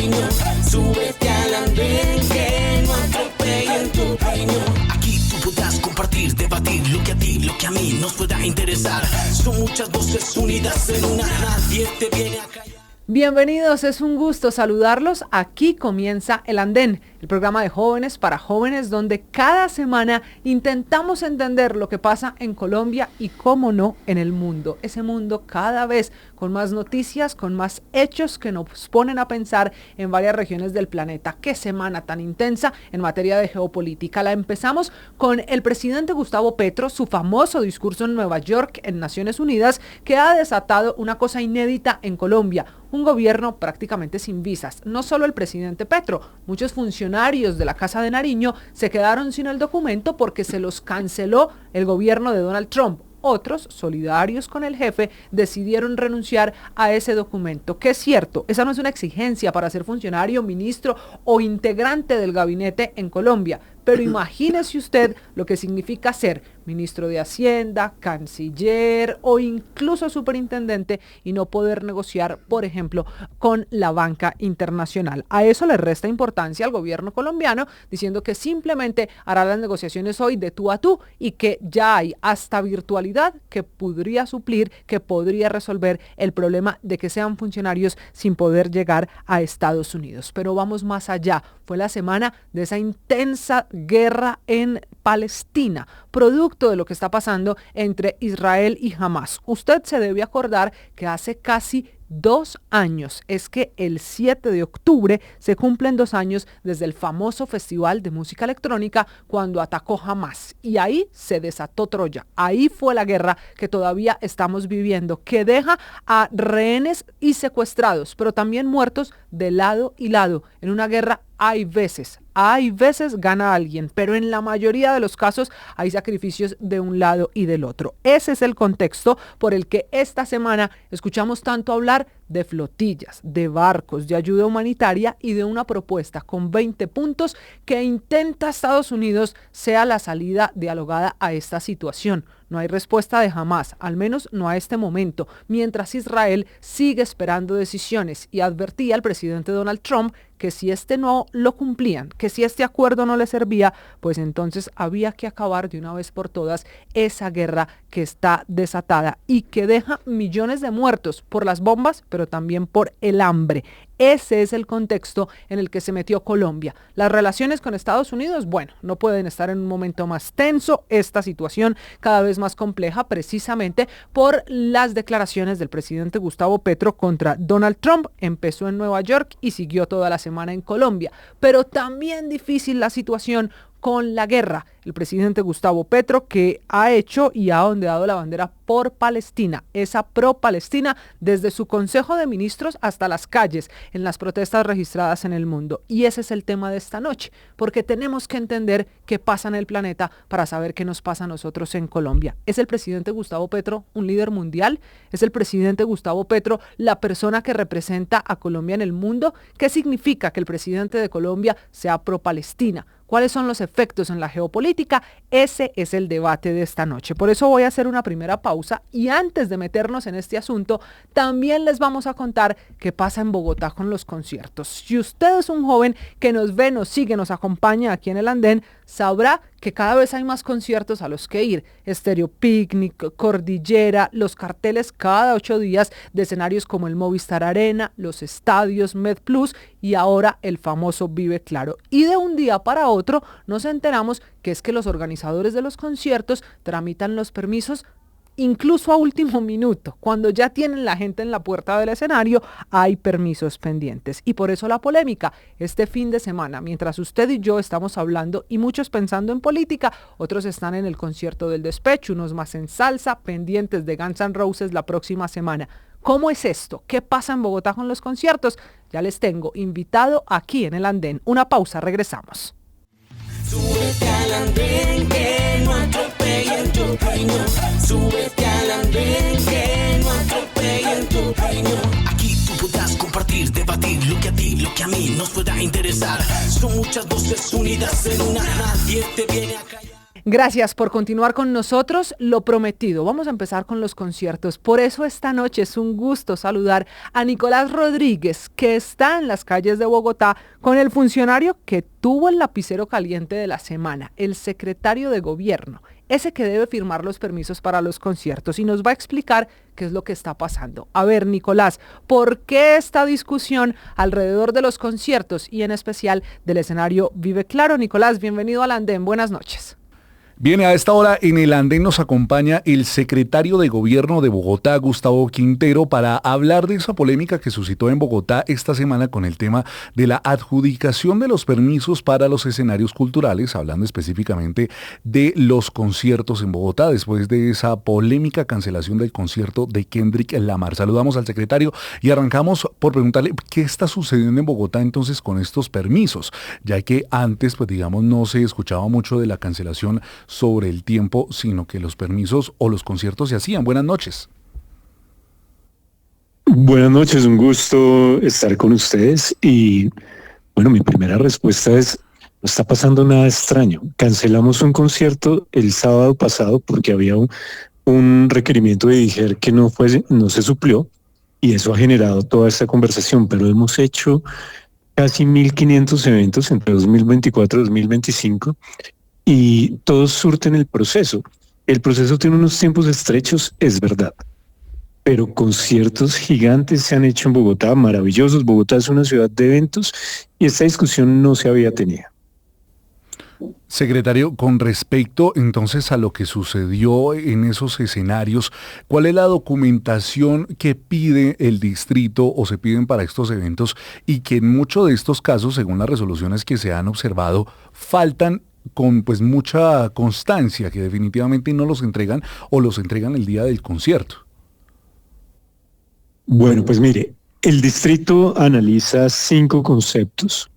opinión. Súbete al andén que no atropellen tu opinión. Aquí tú podrás compartir, debatir lo que a ti, lo que a mí nos pueda interesar. Son muchas voces unidas en una, nadie te viene a callar. Bienvenidos, es un gusto saludarlos. Aquí comienza El Andén, el programa de jóvenes para jóvenes, donde cada semana intentamos entender lo que pasa en Colombia y, cómo no, en el mundo. Ese mundo cada vez con más noticias, con más hechos que nos ponen a pensar en varias regiones del planeta. Qué semana tan intensa en materia de geopolítica. La empezamos con el presidente Gustavo Petro, su famoso discurso en Nueva York, en Naciones Unidas, que ha desatado una cosa inédita en Colombia. Un gobierno prácticamente sin visas. No solo el presidente Petro, muchos funcionarios de la Casa de Nariño se quedaron sin el documento porque se los canceló el gobierno de Donald Trump. Otros, solidarios con el jefe, decidieron renunciar a ese documento. Que es cierto, esa no es una exigencia para ser funcionario, ministro o integrante del gabinete en Colombia. Pero imagínese usted lo que significa ser ministro de Hacienda, canciller o incluso superintendente y no poder negociar, por ejemplo, con la banca internacional. A eso le resta importancia al gobierno colombiano, diciendo que simplemente hará las negociaciones hoy de tú a tú y que ya hay hasta virtualidad que podría suplir, que podría resolver el problema de que sean funcionarios sin poder llegar a Estados Unidos. Pero vamos más allá. Fue la semana de esa intensa guerra en Palestina, producto de lo que está pasando entre Israel y Hamás. Usted se debe acordar que hace casi 2 años, es que el 7 de octubre se cumplen 2 años desde el famoso festival de música electrónica cuando atacó Hamás, y ahí se desató Troya. Ahí fue la guerra que todavía estamos viviendo, que deja a rehenes y secuestrados, pero también muertos de lado y lado. En una guerra hay veces gana alguien, pero en la mayoría de los casos hay sacrificios de un lado y del otro. Ese es el contexto por el que esta semana escuchamos tanto hablar de flotillas, de barcos, de ayuda humanitaria y de una propuesta con 20 puntos que intenta Estados Unidos sea la salida dialogada a esta situación. No hay respuesta de Hamás, al menos no a este momento, mientras Israel sigue esperando decisiones, y advertía al presidente Donald Trump que si este no lo cumplían, que si este acuerdo no le servía, pues entonces había que acabar de una vez por todas esa guerra que está desatada y que deja millones de muertos por las bombas, pero también por el hambre. Ese es el contexto en el que se metió Colombia. Las relaciones con Estados Unidos, bueno, no pueden estar en un momento más tenso. Esta situación cada vez más compleja precisamente por las declaraciones del presidente Gustavo Petro contra Donald Trump. Empezó en Nueva York y siguió toda la semana en Colombia. Pero también difícil la situación con la guerra. El presidente Gustavo Petro, que ha hecho y ha ondeado la bandera por Palestina, esa pro-Palestina, desde su Consejo de Ministros hasta las calles, en las protestas registradas en el mundo. Y ese es el tema de esta noche, porque tenemos que entender qué pasa en el planeta para saber qué nos pasa a nosotros en Colombia. ¿Es el presidente Gustavo Petro un líder mundial? ¿Es el presidente Gustavo Petro la persona que representa a Colombia en el mundo? ¿Qué significa que el presidente de Colombia sea pro-Palestina? ¿Cuáles son los efectos en la geopolítica? Ese es el debate de esta noche. Por eso voy a hacer una primera pausa y antes de meternos en este asunto, también les vamos a contar qué pasa en Bogotá con los conciertos. Si usted es un joven que nos ve, nos sigue, nos acompaña aquí en El Andén, sabrá que cada vez hay más conciertos a los que ir. Estéreo Picnic, Cordillera, los carteles cada 8 días de escenarios como el Movistar Arena, los estadios MedPlus y ahora el famoso Vive Claro. Y de un día para otro nos enteramos que es que los organizadores de los conciertos tramitan los permisos incluso a último minuto. Cuando ya tienen la gente en la puerta del escenario, hay permisos pendientes. Y por eso la polémica este fin de semana, mientras usted y yo estamos hablando y muchos pensando en política, otros están en el concierto del despecho, unos más en salsa, pendientes de Guns N' Roses la próxima semana. ¿Cómo es esto? ¿Qué pasa en Bogotá con los conciertos? Ya les tengo invitado aquí en El Andén. Una pausa, regresamos. Súbete al andén que no atropellen tu opinión. Súbete al andén que no atropellen tu opinión. Aquí tú podrás compartir, debatir lo que a ti, lo que a mí nos pueda interesar. Son muchas voces unidas en una, nadie te viene a callar. Gracias por continuar con nosotros. Lo prometido, vamos a empezar con los conciertos. Por eso esta noche es un gusto saludar a Nicolás Rodríguez, que está en las calles de Bogotá con el funcionario que tuvo el lapicero caliente de la semana, el secretario de gobierno, ese que debe firmar los permisos para los conciertos, y nos va a explicar qué es lo que está pasando. A ver, Nicolás, ¿por qué esta discusión alrededor de los conciertos y en especial del escenario Vive Claro? Nicolás, bienvenido al Andén, buenas noches. Bien, a esta hora en el andén nos acompaña el secretario de Gobierno de Bogotá, Gustavo Quintero, para hablar de esa polémica que suscitó en Bogotá esta semana con el tema de la adjudicación de los permisos para los escenarios culturales, hablando específicamente de los conciertos en Bogotá, después de esa polémica cancelación del concierto de Kendrick Lamar. Saludamos al secretario y arrancamos por preguntarle qué está sucediendo en Bogotá entonces con estos permisos, ya que antes, pues digamos, no se escuchaba mucho de la cancelación sobre el tiempo, sino que los permisos o los conciertos se hacían. Buenas noches. Buenas noches, un gusto estar con ustedes y bueno, mi primera respuesta es, no está pasando nada extraño. Cancelamos un concierto el sábado pasado porque había un requerimiento de DIGER que no se suplió y eso ha generado toda esta conversación, pero hemos hecho casi 1.500 eventos entre 2024 y 2025 y todos surten el proceso. El proceso tiene unos tiempos estrechos, es verdad, pero conciertos gigantes se han hecho en Bogotá, maravillosos. Bogotá es una ciudad de eventos y esta discusión no se había tenido. Secretario, con respecto entonces a lo que sucedió en esos escenarios, ¿cuál es la documentación que pide el distrito o se piden para estos eventos y que en muchos de estos casos, según las resoluciones que se han observado, faltan con pues mucha constancia, que definitivamente no los entregan o los entregan el día del concierto? Bueno, pues mire, el distrito analiza 5 conceptos.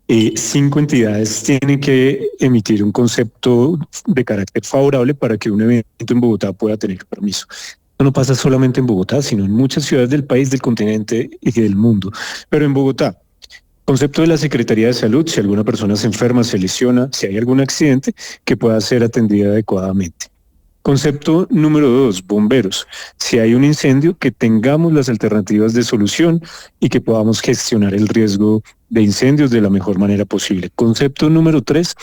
5 entidades tienen que emitir un concepto de carácter favorable para que un evento en Bogotá pueda tener permiso. Esto no pasa solamente en Bogotá, sino en muchas ciudades del país, del continente y del mundo. Pero en Bogotá, concepto de la Secretaría de Salud: si alguna persona se enferma, se lesiona, si hay algún accidente, que pueda ser atendida adecuadamente. Concepto número 2, bomberos: si hay un incendio, que tengamos las alternativas de solución y que podamos gestionar el riesgo de incendios de la mejor manera posible. Concepto número 3,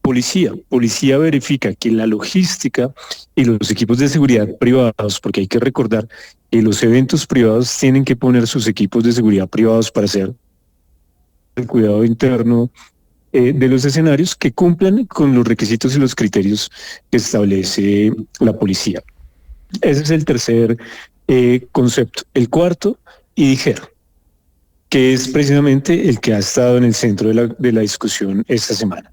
policía. Policía verifica que la logística y los equipos de seguridad privados, porque hay que recordar que los eventos privados tienen que poner sus equipos de seguridad privados para hacer el cuidado interno de los escenarios, que cumplan con los requisitos y los criterios que establece la policía. Ese es el tercer concepto. El cuarto, IDIGER, que es precisamente el que ha estado en el centro de la discusión esta semana.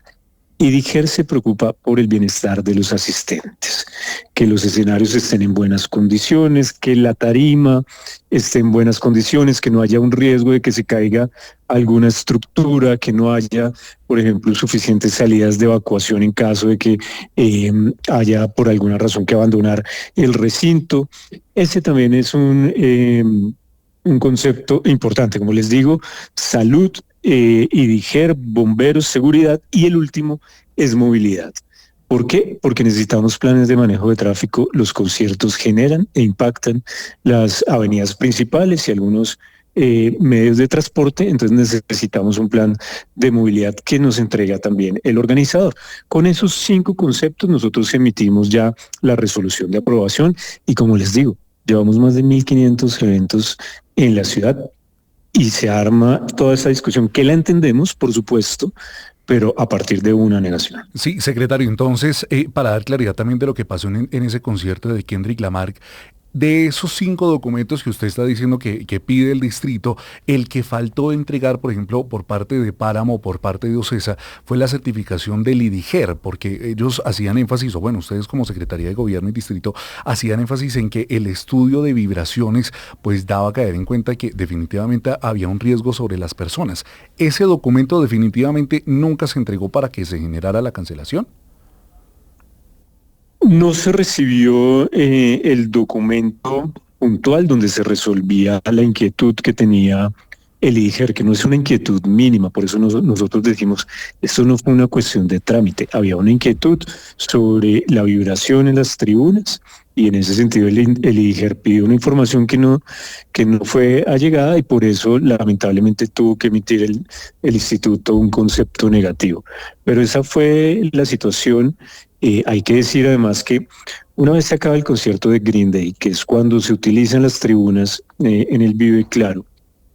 IDIGER se preocupa por el bienestar de los asistentes, que los escenarios estén en buenas condiciones, que la tarima esté en buenas condiciones, que no haya un riesgo de que se caiga alguna estructura, que no haya, por ejemplo, suficientes salidas de evacuación en caso de que haya por alguna razón que abandonar el recinto. Ese también es un concepto importante, como les digo: salud, IDIGER, bomberos, seguridad, y el último es movilidad. ¿Por qué? Porque necesitamos planes de manejo de tráfico. Los conciertos generan e impactan las avenidas principales y algunos medios de transporte, entonces necesitamos un plan de movilidad que nos entrega también el organizador. Con esos 5 conceptos nosotros emitimos ya la resolución de aprobación y, como les digo, llevamos más de 1.500 eventos en la ciudad y se arma toda esta discusión que la entendemos, por supuesto, pero a partir de una negación. Sí, secretario, entonces, para dar claridad también de lo que pasó en ese concierto de Kendrick Lamar, de esos 5 documentos que usted está diciendo que pide el distrito, el que faltó entregar, por ejemplo, por parte de Páramo, por parte de OCESA, fue la certificación del IDIGER, porque ellos hacían énfasis, o bueno, ustedes como Secretaría de Gobierno y Distrito, hacían énfasis en que el estudio de vibraciones pues daba a caer en cuenta que definitivamente había un riesgo sobre las personas. ¿Ese documento definitivamente nunca se entregó para que se generara la cancelación? No se recibió el documento puntual donde se resolvía la inquietud que tenía el IDIGER, que no es una inquietud mínima, por eso nosotros decimos, esto no fue una cuestión de trámite, había una inquietud sobre la vibración en las tribunas, y en ese sentido el IDIGER pidió una información que no fue allegada, y por eso lamentablemente tuvo que emitir el instituto un concepto negativo. Pero esa fue la situación. Hay que decir además que una vez se acaba el concierto de Green Day, que es cuando se utilizan las tribunas en el Vive Claro,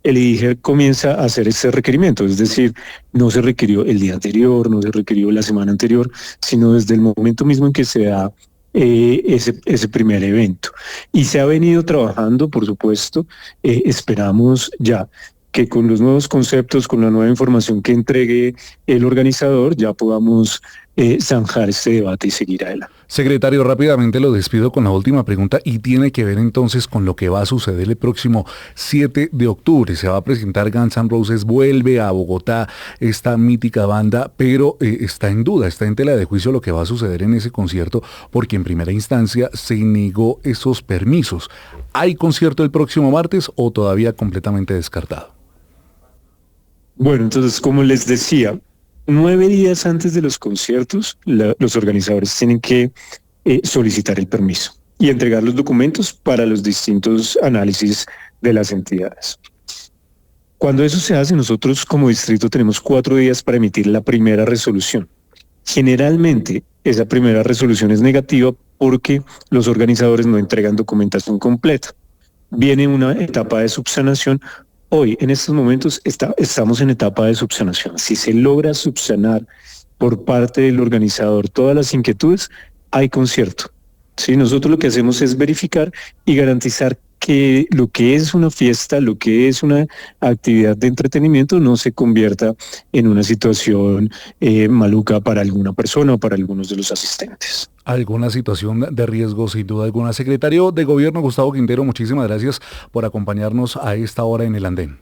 el IDIGER comienza a hacer este requerimiento, es decir, no se requirió el día anterior, no se requirió la semana anterior, sino desde el momento mismo en que se da ese primer evento. Y se ha venido trabajando, por supuesto, esperamos ya que con los nuevos conceptos, con la nueva información que entregue el organizador, ya podamos zanjar este debate y seguir adelante. Secretario, rápidamente lo despido con la última pregunta y tiene que ver entonces con lo que va a suceder el próximo 7 de octubre. Se va a presentar Guns N' Roses, vuelve a Bogotá esta mítica banda, pero está en duda, está en tela de juicio lo que va a suceder en ese concierto porque en primera instancia se negó esos permisos. ¿Hay concierto el próximo martes o todavía completamente descartado? Bueno, entonces, como les decía, 9 días antes de los conciertos, los organizadores tienen que solicitar el permiso y entregar los documentos para los distintos análisis de las entidades. Cuando eso se hace, nosotros como distrito tenemos 4 días para emitir la primera resolución. Generalmente, esa primera resolución es negativa porque los organizadores no entregan documentación completa. Viene una etapa de subsanación. Hoy, en estos momentos, estamos en etapa de subsanación. Si se logra subsanar por parte del organizador todas las inquietudes, hay concierto. ¿Sí? Nosotros lo que hacemos es verificar y garantizar que lo que es una fiesta, lo que es una actividad de entretenimiento, no se convierta en una situación maluca para alguna persona o para algunos de los asistentes. Alguna situación de riesgo, sin duda alguna. Secretario de Gobierno, Gustavo Quintero, muchísimas gracias por acompañarnos a esta hora en el andén.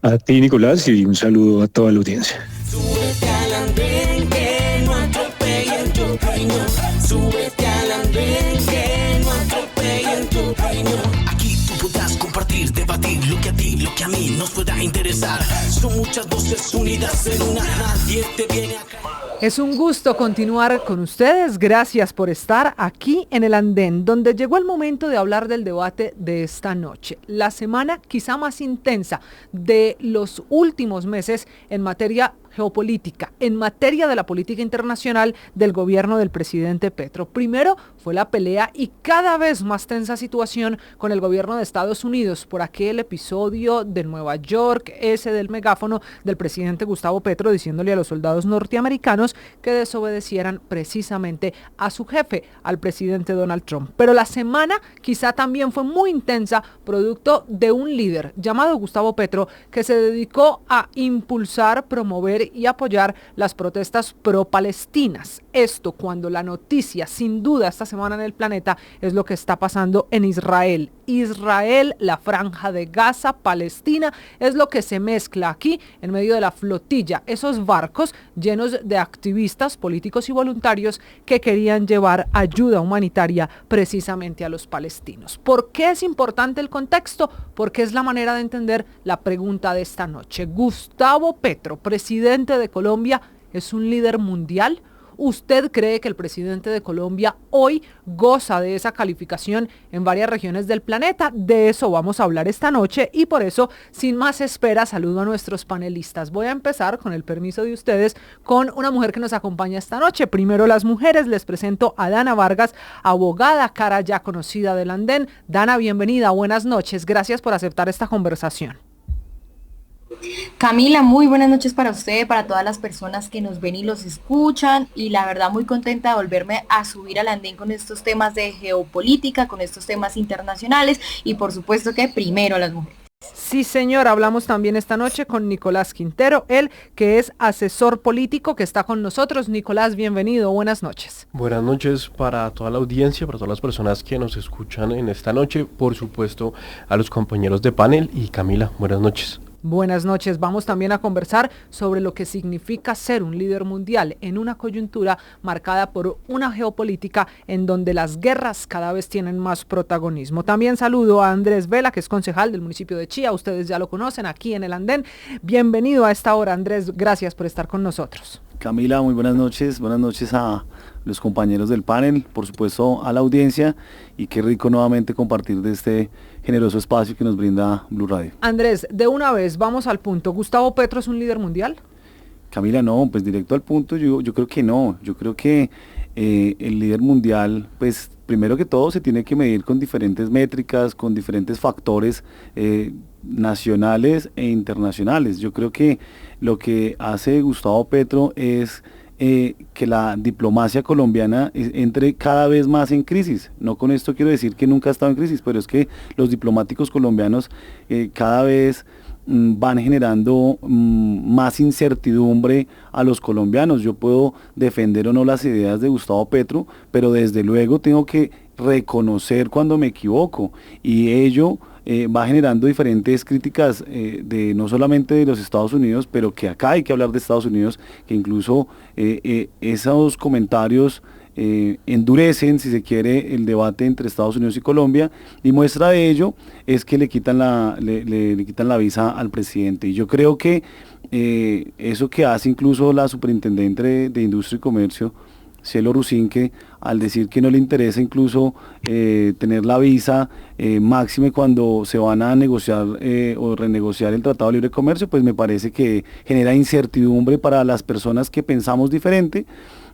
A ti, Nicolás, y un saludo a toda la audiencia. Súbete al andén, que no atropellen tu opinión. Súbete al andén, que no atropellen tu opinión. Aquí tú podrás compartir, debatir lo que a ti, lo que a mí nos pueda interesar. Son muchas voces unidas en una, nadie te viene acá. Es un gusto continuar con ustedes. Gracias por estar aquí en el andén, donde llegó el momento de hablar del debate de esta noche. La semana quizá más intensa de los últimos meses en materia geopolítica, en materia de la política internacional del gobierno del presidente Petro. Primero fue la pelea y cada vez más tensa situación con el gobierno de Estados Unidos por aquel episodio de Nueva York, ese del megáfono del presidente Gustavo Petro diciéndole a los soldados norteamericanos que desobedecieran precisamente a su jefe, al presidente Donald Trump. Pero la semana quizá también fue muy intensa, producto de un líder llamado Gustavo Petro que se dedicó a impulsar, promover y apoyar las protestas pro-palestinas. Esto cuando la noticia, sin duda, esta semana en el planeta es lo que está pasando en Israel. Israel, la franja de Gaza, Palestina, es lo que se mezcla aquí en medio de la flotilla, esos barcos llenos de activistas, políticos y voluntarios que querían llevar ayuda humanitaria precisamente a los palestinos. ¿Por qué es importante el contexto? Porque es la manera de entender la pregunta de esta noche. Gustavo Petro, presidente de Colombia, ¿es un líder mundial? ¿Usted cree que el presidente de Colombia hoy goza de esa calificación en varias regiones del planeta? De eso vamos a hablar esta noche y por eso, sin más espera, saludo a nuestros panelistas. Voy a empezar, con el permiso de ustedes, con una mujer que nos acompaña esta noche. Primero las mujeres, les presento a Dana Vargas, abogada, cara ya conocida del andén. Dana, bienvenida, buenas noches, gracias por aceptar esta conversación. Camila, muy buenas noches para usted, para todas las personas que nos ven y los escuchan, y la verdad muy contenta de volverme a subir al andén con estos temas de geopolítica, con estos temas internacionales y por supuesto que primero las mujeres. Sí, señor, hablamos también esta noche con Nicolás Quintero, él que es asesor político que está con nosotros. Nicolás, bienvenido, buenas noches. Buenas noches para toda la audiencia, para todas las personas que nos escuchan en esta noche, por supuesto a los compañeros de panel y Camila, buenas noches. Buenas noches. Vamos también a conversar sobre lo que significa ser un líder mundial en una coyuntura marcada por una geopolítica en donde las guerras cada vez tienen más protagonismo. También saludo a Andrés Vela, que es concejal del municipio de Chía. Ustedes ya lo conocen aquí en el Andén. Bienvenido a esta hora, Andrés. Gracias por estar con nosotros. Camila, muy buenas noches a los compañeros del panel, por supuesto a la audiencia, y qué rico nuevamente compartir de este generoso espacio que nos brinda Blue Radio. Andrés, de una vez, vamos al punto. ¿Gustavo Petro es un líder mundial? Camila, no, pues directo al punto, yo creo que no, yo creo que el líder mundial, pues primero que todo se tiene que medir con diferentes métricas, con diferentes factores nacionales e internacionales. Yo creo que lo que hace Gustavo Petro es que la diplomacia colombiana entre cada vez más en crisis. No con esto quiero decir que nunca ha estado en crisis, pero es que los diplomáticos colombianos cada vez van generando más incertidumbre a los colombianos. Yo puedo defender o no las ideas de Gustavo Petro, pero desde luego tengo que reconocer cuando me equivoco, y ello va generando diferentes críticas de no solamente de los Estados Unidos, pero que acá hay que hablar de Estados Unidos, que incluso esos comentarios endurecen, si se quiere, el debate entre Estados Unidos y Colombia, y muestra de ello es que le quitan la visa al presidente. Y yo creo que eso que hace incluso la superintendente de Industria y Comercio, Cielo Rusinque, al decir que no le interesa incluso tener la visa, máxime cuando se van a negociar o renegociar el Tratado de Libre Comercio, pues me parece que genera incertidumbre para las personas que pensamos diferente,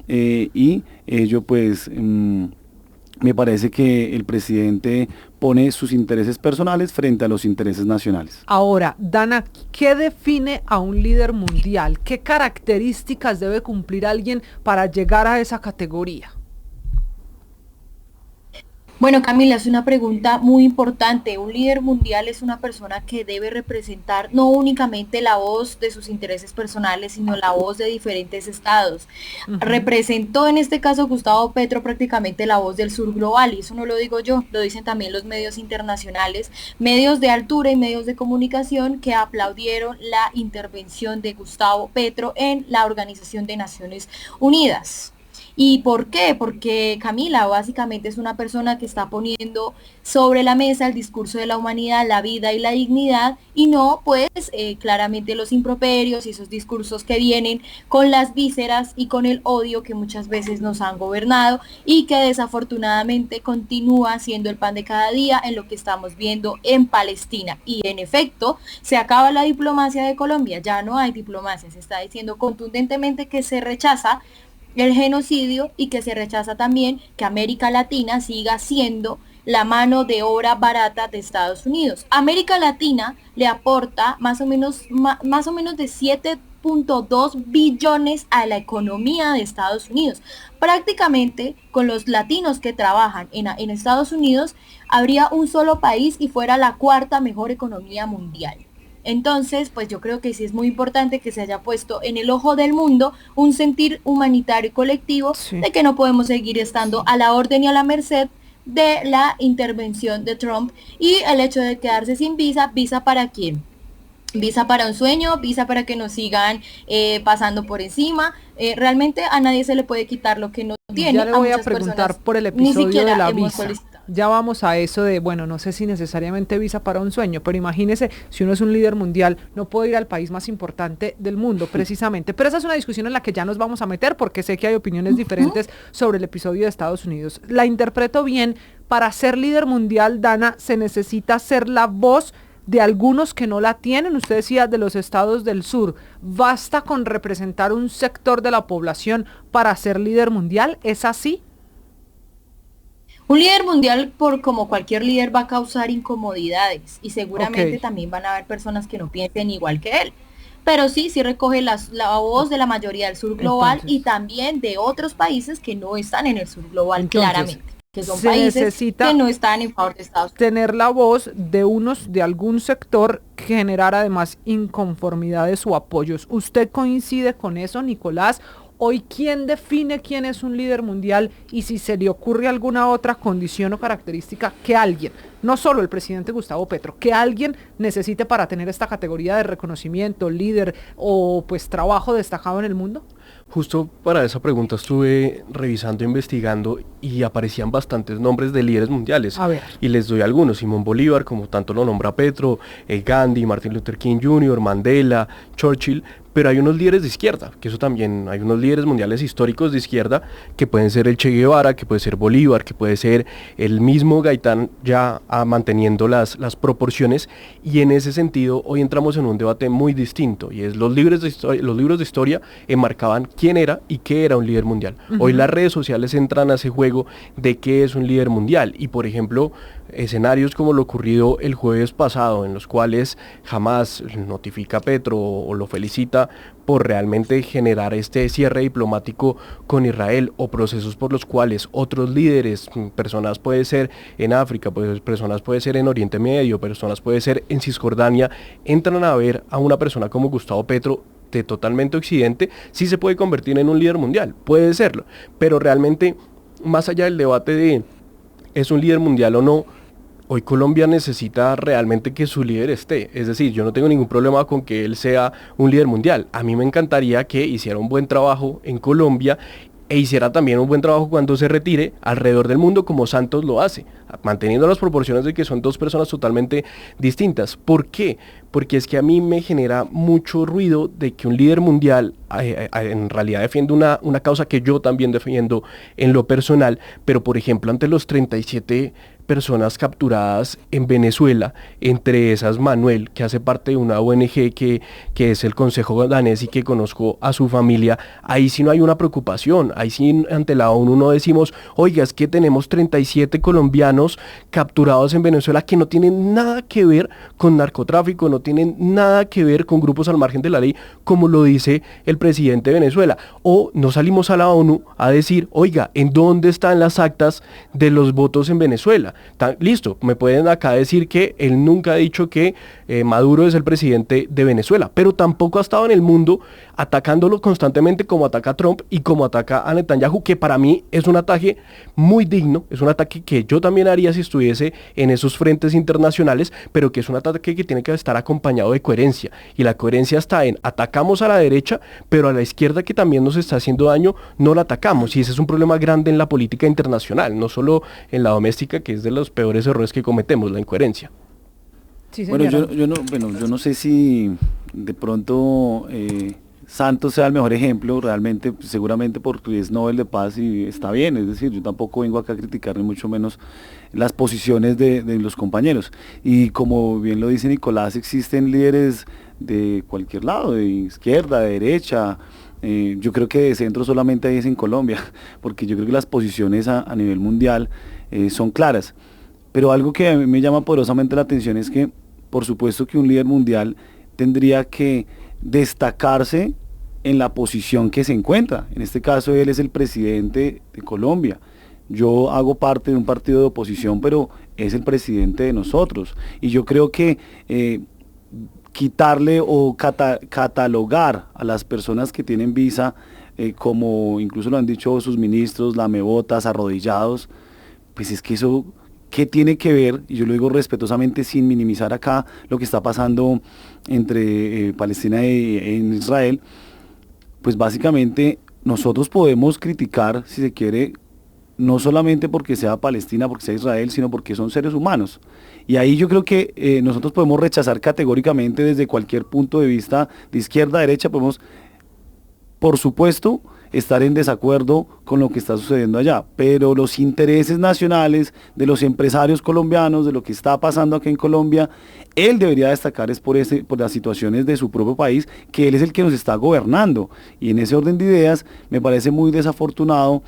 y ello pues me parece que el presidente pone sus intereses personales frente a los intereses nacionales. Ahora, Dana, ¿qué define a un líder mundial? ¿Qué características debe cumplir alguien para llegar a esa categoría? Bueno, Camila, es una pregunta muy importante. Un líder mundial es una persona que debe representar no únicamente la voz de sus intereses personales, sino la voz de diferentes estados. Representó en este caso Gustavo Petro prácticamente la voz del sur global, y eso no lo digo yo, lo dicen también los medios internacionales, medios de altura y medios de comunicación que aplaudieron la intervención de Gustavo Petro en la Organización de Naciones Unidas. ¿Y por qué? Porque Camila básicamente es una persona que está poniendo sobre la mesa el discurso de la humanidad, la vida y la dignidad, y no pues claramente los improperios y esos discursos que vienen con las vísceras y con el odio que muchas veces nos han gobernado y que desafortunadamente continúa siendo el pan de cada día en lo que estamos viendo en Palestina. Y en efecto, se acaba la diplomacia de Colombia, ya no hay diplomacia, se está diciendo contundentemente que se rechaza el genocidio y que se rechaza también que América Latina siga siendo la mano de obra barata de Estados Unidos. América Latina le aporta más o menos de 7.2 billones a la economía de Estados Unidos. Prácticamente con los latinos que trabajan en Estados Unidos habría un solo país y fuera la cuarta mejor economía mundial. Entonces, pues yo creo que sí es muy importante que se haya puesto en el ojo del mundo un sentir humanitario y colectivo de que no podemos seguir estando a la orden y a la merced de la intervención de Trump y el hecho de quedarse sin visa. ¿Visa para quién? Visa para un sueño, visa para que nos sigan pasando por encima. Realmente a nadie se le puede quitar lo que no tiene. Ya le voy a preguntar por el episodio de la visa. Ya vamos a eso de, bueno, no sé si necesariamente visa para un sueño, pero imagínese, si uno es un líder mundial, no puede ir al país más importante del mundo, precisamente. Pero esa es una discusión en la que ya nos vamos a meter, porque sé que hay opiniones diferentes sobre el episodio de Estados Unidos. La interpreto bien, para ser líder mundial, Dana, se necesita ser la voz de algunos que no la tienen. Usted decía de los estados del sur. ¿Basta con representar un sector de la población para ser líder mundial? ¿Es así? Un líder mundial, como cualquier líder, va a causar incomodidades y seguramente también van a haber personas que no piensen igual que él. Pero sí recoge la voz de la mayoría del sur global. Entonces, y también de otros países que no están en el sur global, claramente. Que son países que no están en favor de Estados Unidos. Tener la voz de algún sector que generar además inconformidades o apoyos. ¿Usted coincide con eso, Nicolás? Hoy, ¿quién define quién es un líder mundial y si se le ocurre alguna otra condición o característica que alguien, no solo el presidente Gustavo Petro, que alguien necesite para tener esta categoría de reconocimiento, líder o pues trabajo destacado en el mundo? Justo para esa pregunta estuve revisando, investigando y aparecían bastantes nombres de líderes mundiales. A ver. Y les doy algunos: Simón Bolívar, como tanto lo nombra Petro, Gandhi, Martin Luther King Jr., Mandela, Churchill. Pero hay unos líderes de izquierda, que eso también, hay unos líderes mundiales históricos de izquierda, que pueden ser el Che Guevara, que puede ser Bolívar, que puede ser el mismo Gaitán, ya manteniendo las proporciones. Y en ese sentido, hoy entramos en un debate muy distinto, y es los libros de historia enmarcaban quién era y qué era un líder mundial. Hoy las redes sociales entran a ese juego de qué es un líder mundial, y por ejemplo, escenarios como lo ocurrido el jueves pasado, en los cuales jamás notifica a Petro o lo felicita por realmente generar este cierre diplomático con Israel, o procesos por los cuales otros líderes, personas puede ser en África, pues personas puede ser en Oriente Medio, personas puede ser en Cisjordania, entran a ver a una persona como Gustavo Petro de totalmente occidente, sí se puede convertir en un líder mundial, puede serlo, pero realmente más allá del debate de ¿es un líder mundial o no? Hoy Colombia necesita realmente que su líder esté, es decir, yo no tengo ningún problema con que él sea un líder mundial. A mí me encantaría que hiciera un buen trabajo en Colombia e hiciera también un buen trabajo cuando se retire alrededor del mundo, como Santos lo hace, manteniendo las proporciones de que son dos personas totalmente distintas. ¿Por qué? Porque es que a mí me genera mucho ruido de que un líder mundial en realidad defiende una causa que yo también defiendo en lo personal, pero por ejemplo ante los 37 personas capturadas en Venezuela, entre esas Manuel, que hace parte de una ONG que es el Consejo Danés y que conozco a su familia, ahí sí no hay una preocupación, ahí sí ante la ONU no decimos, oiga, es que tenemos 37 colombianos capturados en Venezuela que no tienen nada que ver con narcotráfico, no tienen nada que ver con grupos al margen de la ley, como lo dice el presidente de Venezuela. O no salimos a la ONU a decir, oiga, ¿en dónde están las actas de los votos en Venezuela? Listo, me pueden acá decir que él nunca ha dicho que Maduro es el presidente de Venezuela, pero tampoco ha estado en el mundo atacándolo constantemente como ataca a Trump y como ataca a Netanyahu, que para mí es un ataque muy digno, es un ataque que yo también haría si estuviese en esos frentes internacionales, pero que es un ataque que tiene que estar acompañado de coherencia, y la coherencia está en atacamos a la derecha, pero a la izquierda que también nos está haciendo daño no la atacamos, y ese es un problema grande en la política internacional, no solo en la doméstica, que es de los peores errores que cometemos, la incoherencia. Sí, bueno, yo no sé si de pronto Santos sea el mejor ejemplo, realmente, seguramente porque es Nobel de Paz y está bien, es decir, yo tampoco vengo acá a criticar ni mucho menos las posiciones de los compañeros. Y como bien lo dice Nicolás, existen líderes de cualquier lado, de izquierda, de derecha. Yo creo que de centro solamente hay es en Colombia, porque yo creo que las posiciones a nivel mundial son claras. Pero algo que a mí me llama poderosamente la atención es que, por supuesto que un líder mundial tendría que destacarse en la posición que se encuentra. En este caso él es el presidente de Colombia. Yo hago parte de un partido de oposición, pero es el presidente de nosotros. Y yo creo que quitarle o catalogar a las personas que tienen visa, como incluso lo han dicho sus ministros, lamebotas, arrodillados, pues es que eso, ¿qué tiene que ver? Y yo lo digo respetuosamente sin minimizar acá lo que está pasando entre Palestina e Israel. Pues básicamente nosotros podemos criticar, si se quiere, no solamente porque sea Palestina, porque sea Israel, sino porque son seres humanos. Y ahí yo creo que nosotros podemos rechazar categóricamente desde cualquier punto de vista, de izquierda a derecha, podemos, por supuesto, estar en desacuerdo con lo que está sucediendo allá, pero los intereses nacionales de los empresarios colombianos, de lo que está pasando aquí en Colombia, él debería destacar es por las situaciones de su propio país, que él es el que nos está gobernando, y en ese orden de ideas me parece muy desafortunado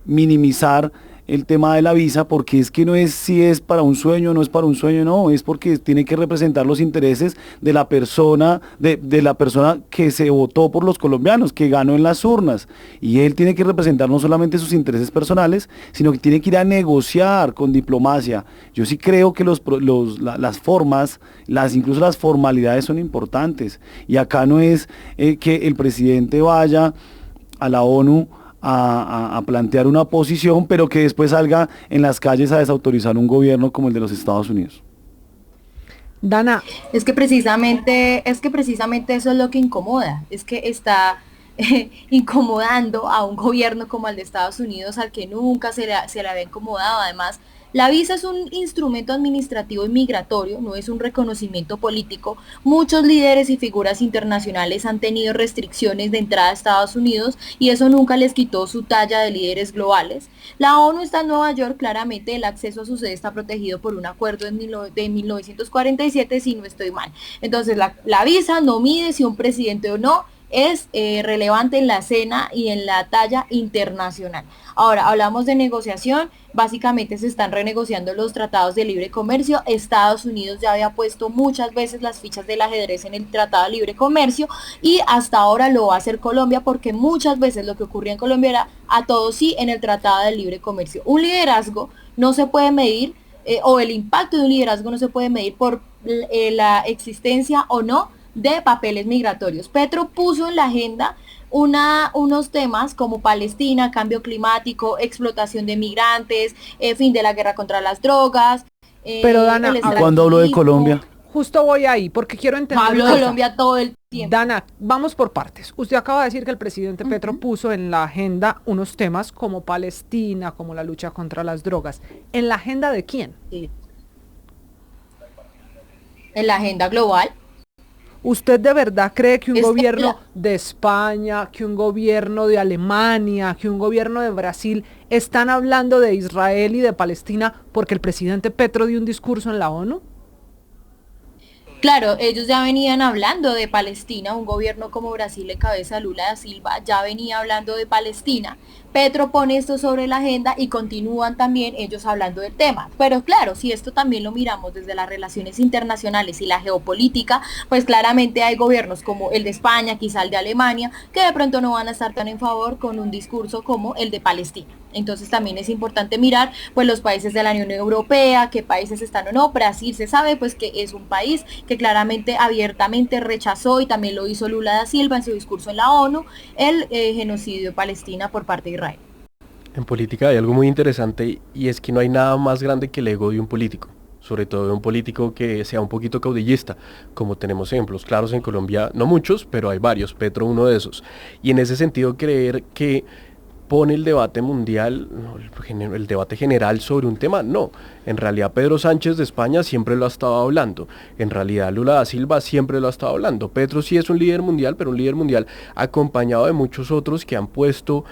minimizar el tema de la visa, porque es que no es si es para un sueño o no es para un sueño, no, es porque tiene que representar los intereses de la persona, de la persona que se votó por los colombianos, que ganó en las urnas, y él tiene que representar no solamente sus intereses personales, sino que tiene que ir a negociar con diplomacia. Yo sí creo que las formas, incluso las formalidades son importantes, y acá no es que el presidente vaya a la ONU a plantear una posición, pero que después salga en las calles a desautorizar un gobierno como el de los Estados Unidos. Dana, Es que precisamente eso es lo que incomoda, es que está incomodando a un gobierno como el de Estados Unidos, al que nunca se le había incomodado. Además, la visa es un instrumento administrativo y migratorio, no es un reconocimiento político. Muchos líderes y figuras internacionales han tenido restricciones de entrada a Estados Unidos y eso nunca les quitó su talla de líderes globales. La ONU está en Nueva York, claramente el acceso a su sede está protegido por un acuerdo de 1947, si no estoy mal. Entonces, la visa no mide si un presidente o no es relevante en la escena y en la talla internacional. Ahora, hablamos de negociación, básicamente se están renegociando los tratados de libre comercio. Estados Unidos ya había puesto muchas veces las fichas del ajedrez en el tratado de libre comercio y hasta ahora lo va a hacer Colombia, porque muchas veces lo que ocurría en Colombia era a todo sí en el tratado de libre comercio. Un liderazgo no se puede medir, o el impacto de un liderazgo no se puede medir por la existencia o no de papeles migratorios. Petro puso en la agenda unos temas como Palestina, cambio climático, explotación de migrantes, fin de la guerra contra las drogas. pero Dana, ¿Cuándo habló de Colombia? Justo voy ahí porque quiero entender. Hablo de Colombia todo el tiempo. Dana, vamos por partes. Usted acaba de decir que el presidente Petro puso en la agenda unos temas como Palestina, como la lucha contra las drogas. ¿En la agenda de quién? Sí. En la agenda global. ¿Usted de verdad cree que un Es que gobierno de España, que un gobierno de Alemania, que un gobierno de Brasil están hablando de Israel y de Palestina porque el presidente Petro dio un discurso en la ONU? Claro, ellos ya venían hablando de Palestina, un gobierno como Brasil en cabeza de Lula da Silva ya venía hablando de Palestina. Petro pone esto sobre la agenda y continúan también ellos hablando del tema. Pero claro, si esto también lo miramos desde las relaciones internacionales y la geopolítica, pues claramente hay gobiernos como el de España, quizá el de Alemania, que de pronto no van a estar tan en favor con un discurso como el de Palestina. Entonces también es importante mirar pues los países de la Unión Europea, qué países están o no. Brasil se sabe pues que es un país que claramente abiertamente rechazó, y también lo hizo Lula da Silva en su discurso en la ONU, el genocidio de Palestina por parte de Israel. En política hay algo muy interesante y es que no hay nada más grande que el ego de un político, sobre todo de un político que sea un poquito caudillista, como tenemos ejemplos claros en Colombia, no muchos, pero hay varios, Petro uno de esos. Y en ese sentido creer que pone el debate mundial, no, el debate general sobre un tema, no. En realidad Pedro Sánchez de España siempre lo ha estado hablando, en realidad Lula da Silva siempre lo ha estado hablando. Petro sí es un líder mundial, pero un líder mundial acompañado de muchos otros que han puesto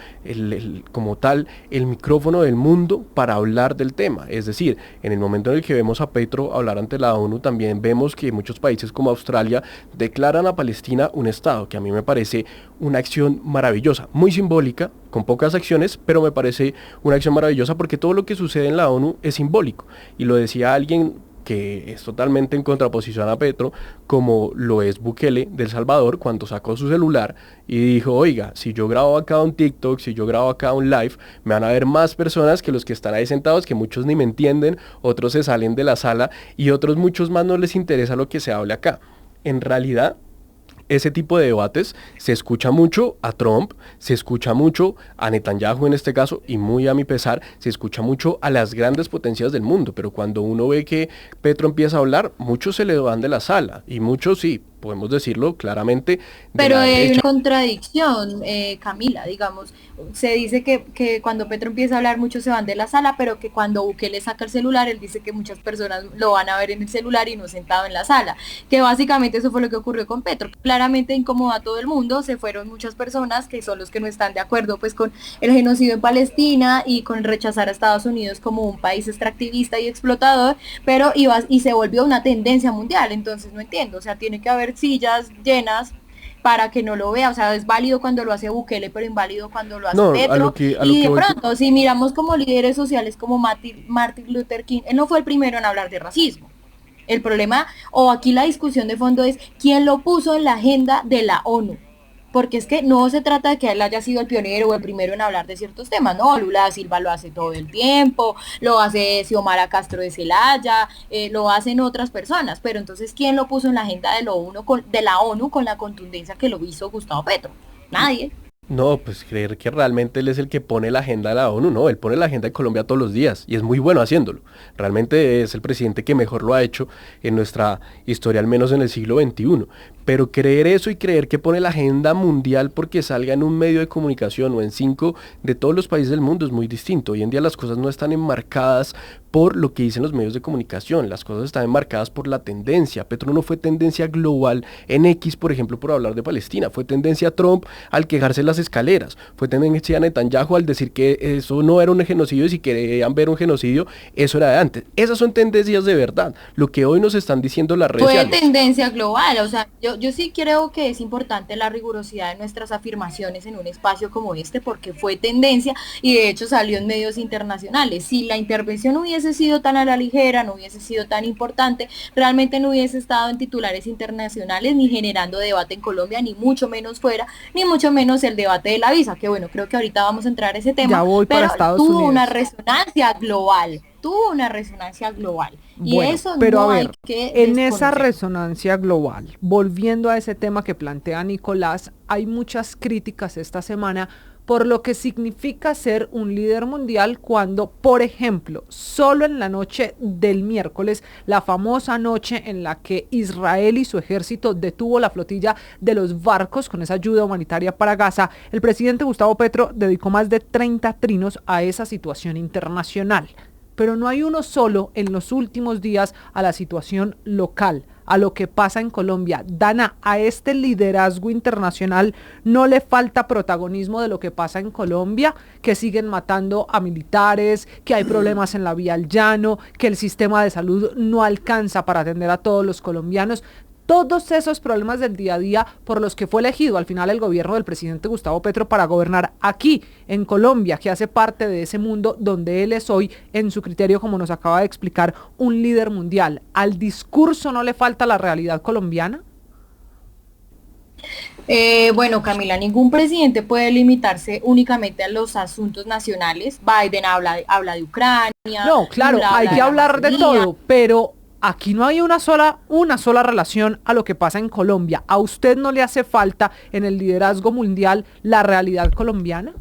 como tal el micrófono del mundo para hablar del tema. Es decir, en el momento en el que vemos a Petro hablar ante la ONU, también vemos que muchos países como Australia declaran a Palestina un estado, que a mí me parece una acción maravillosa, muy simbólica, con pocas acciones, pero me parece una acción maravillosa porque todo lo que sucede en la ONU es simbólico. Y lo decía alguien que es totalmente en contraposición a Petro, como lo es Bukele de El Salvador, cuando sacó su celular y dijo, oiga, si yo grabo acá un TikTok, si yo grabo acá un live, me van a ver más personas que los que están ahí sentados, que muchos ni me entienden, otros se salen de la sala y otros muchos más no les interesa lo que se hable acá. En realidad, ese tipo de debates se escucha mucho a Trump, se escucha mucho a Netanyahu en este caso, y muy a mi pesar, se escucha mucho a las grandes potencias del mundo, pero cuando uno ve que Petro empieza a hablar, muchos se le van de la sala, y muchos sí, podemos decirlo claramente. Pero hay una contradicción, Camila, digamos, se dice que cuando Petro empieza a hablar muchos se van de la sala, pero que cuando Bukele saca el celular, él dice que muchas personas lo van a ver en el celular y no sentado en la sala, que básicamente eso fue lo que ocurrió con Petro. Claramente incomodó a todo el mundo, se fueron muchas personas que son los que no están de acuerdo pues con el genocidio en Palestina y con rechazar a Estados Unidos como un país extractivista y explotador, pero y se volvió una tendencia mundial. Entonces no entiendo, o sea, tiene que haber sillas llenas para que no lo vea, o sea, es válido cuando lo hace Bukele, pero inválido cuando lo hace Petro. Y de pronto, si miramos como líderes sociales como Martin Luther King, él no fue el primero en hablar de racismo. El problema, o aquí la discusión de fondo, es quién lo puso en la agenda de la ONU. Porque es que no se trata de que él haya sido el pionero o el primero en hablar de ciertos temas, no, Lula da Silva lo hace todo el tiempo, lo hace Xiomara Castro de Celaya, lo hacen otras personas, pero entonces ¿quién lo puso en la agenda de la ONU con la contundencia que lo hizo Gustavo Petro? Nadie. No, pues creer que realmente él es el que pone la agenda de la ONU, no, él pone la agenda de Colombia todos los días y es muy bueno haciéndolo. Realmente es el presidente que mejor lo ha hecho en nuestra historia, al menos en el siglo XXI. Pero creer eso y creer que pone la agenda mundial porque salga en un medio de comunicación o en 5 de todos los países del mundo es muy distinto. Hoy en día las cosas no están enmarcadas por lo que dicen los medios de comunicación, las cosas están enmarcadas por la tendencia. Petro no fue tendencia global en X, por ejemplo, por hablar de Palestina, fue tendencia Trump al quejarse en las escaleras, fue tendencia Netanyahu al decir que eso no era un genocidio y si querían ver un genocidio, eso era de antes. Esas son tendencias de verdad, lo que hoy nos están diciendo las redes Fue sociales. tendencia global, o sea, yo sí creo que es importante la rigurosidad de nuestras afirmaciones en un espacio como este, porque fue tendencia y de hecho salió en medios internacionales. Si la intervención hubiese sido tan a la ligera, no hubiese sido tan importante, realmente no hubiese estado en titulares internacionales ni generando debate en Colombia, ni mucho menos fuera, ni mucho menos el debate de la visa, que bueno, creo que ahorita vamos a entrar a ese tema, Ya voy para pero Estados tuvo Unidos. una resonancia global. Tuvo una resonancia global y Bueno, eso pero no a hay ver, que en esa desconocer. resonancia global, volviendo a ese tema que plantea Nicolás, hay muchas críticas esta semana por lo que significa ser un líder mundial cuando, por ejemplo, solo en la noche del miércoles, la famosa noche en la que Israel y su ejército detuvo la flotilla de los barcos con esa ayuda humanitaria para Gaza, el presidente Gustavo Petro dedicó más de 30 trinos a esa situación internacional. Pero no hay uno solo en los últimos días a la situación local, a lo que pasa en Colombia. Dana, a este liderazgo internacional no le falta protagonismo de lo que pasa en Colombia, que siguen matando a militares, que hay problemas en la vía al llano, que el sistema de salud no alcanza para atender a todos los colombianos. Todos esos problemas del día a día por los que fue elegido al final el gobierno del presidente Gustavo Petro para gobernar aquí en Colombia, que hace parte de ese mundo donde él es hoy, en su criterio, como nos acaba de explicar, un líder mundial. ¿Al discurso no le falta la realidad colombiana? Bueno, Camila, ningún presidente puede limitarse únicamente a los asuntos nacionales. Biden habla de Ucrania. No, claro, Lula hay habla que de la hablar de Amazonía. todo, pero aquí no hay una sola relación a lo que pasa en Colombia. ¿A usted no le hace falta en el liderazgo mundial la realidad colombiana?